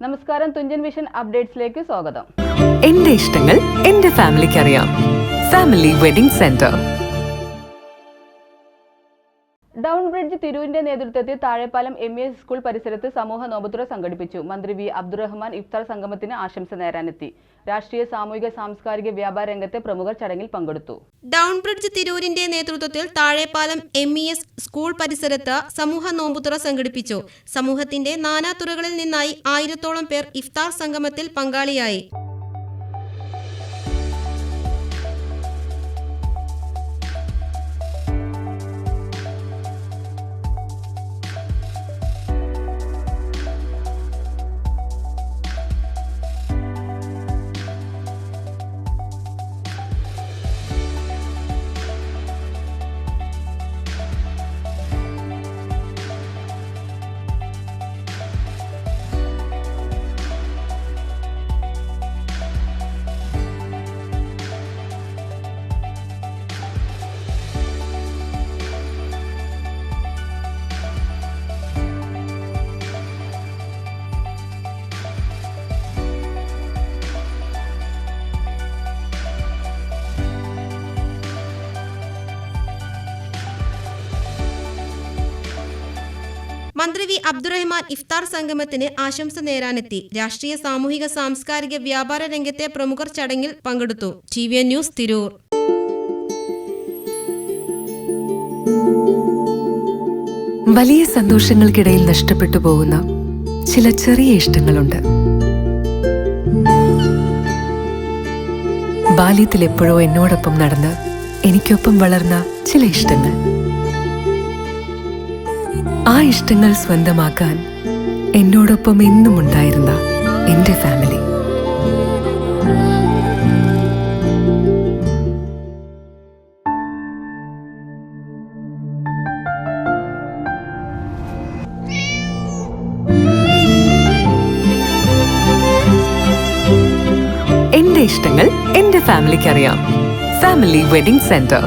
നമസ്കാരം, തുഞ്ചൻ വിഷൻ അപ്ഡേറ്റ്സിലേക്ക് സ്വാഗതം. എന്റെ ഇഷ്ടങ്ങൾ എന്റെ ഫാമിലിക്ക് അറിയാം. Family wedding centre. Down bridge തിരൂരിന്റെ നേതൃത്വത്തിൽ താഴെപ്പാലം MES സ്കൂൾ പരിസരത്ത് സമൂഹ നോമ്പുതുറ സംഘടിപ്പിച്ചു. മന്ത്രി V. അബ്ദുറഹ്മാൻ ഇഫ്താർ സംഗമത്തിന് ആശംസ നേരാനെത്തി. രാഷ്ട്രീയ, സാമൂഹിക, സാംസ്കാരിക, വ്യാപാര രംഗത്തെ പ്രമുഖർ ചടങ്ങിൽ പങ്കെടുത്തു. ഡൗൺ ബ്രിഡ്ജ് തിരൂരിന്റെ നേതൃത്വത്തിൽ താഴെപ്പാലം MES സ്കൂൾ പരിസരത്ത് സമൂഹ നോമ്പുതുറ സംഘടിപ്പിച്ചു. സമൂഹത്തിന്റെ നാനാതുറകളിൽ നിന്നായി 1000-ഓളം പേർ ഇഫ്താർ സംഗമത്തിൽ പങ്കാളിയായി. മന്ത്രി V. അബ്ദുറഹ്മാൻ ഇഫ്താർ സംഗമത്തിന് ആശംസ നേരാനെത്തി. രാഷ്ട്രീയ, സാമൂഹിക, സാംസ്കാരിക, വ്യാപാര രംഗത്തെ പ്രമുഖർ ചടങ്ങിൽ പങ്കെടുത്തു. TVN news, Tirur. വലിയ സന്തോഷങ്ങൾക്കിടയിൽ നഷ്ടപ്പെട്ടു പോകുന്ന ചില ചെറിയ ഇഷ്ടങ്ങളുണ്ട്. ബാല്യത്തിൽ എപ്പോഴോ എന്നോടൊപ്പം നടന്ന് എനിക്കൊപ്പം വളർന്ന ചില ഇഷ്ടങ്ങൾ. ആ ഇഷ്ടങ്ങൾ സ്വന്തമാക്കാൻ എന്നോടൊപ്പം എന്നും ഉണ്ടായിരുന്ന എന്റെ ഫാമിലി. എന്റെ ഇഷ്ടങ്ങൾ എന്റെ ഫാമിലിക്ക് അറിയാം. Family wedding centre.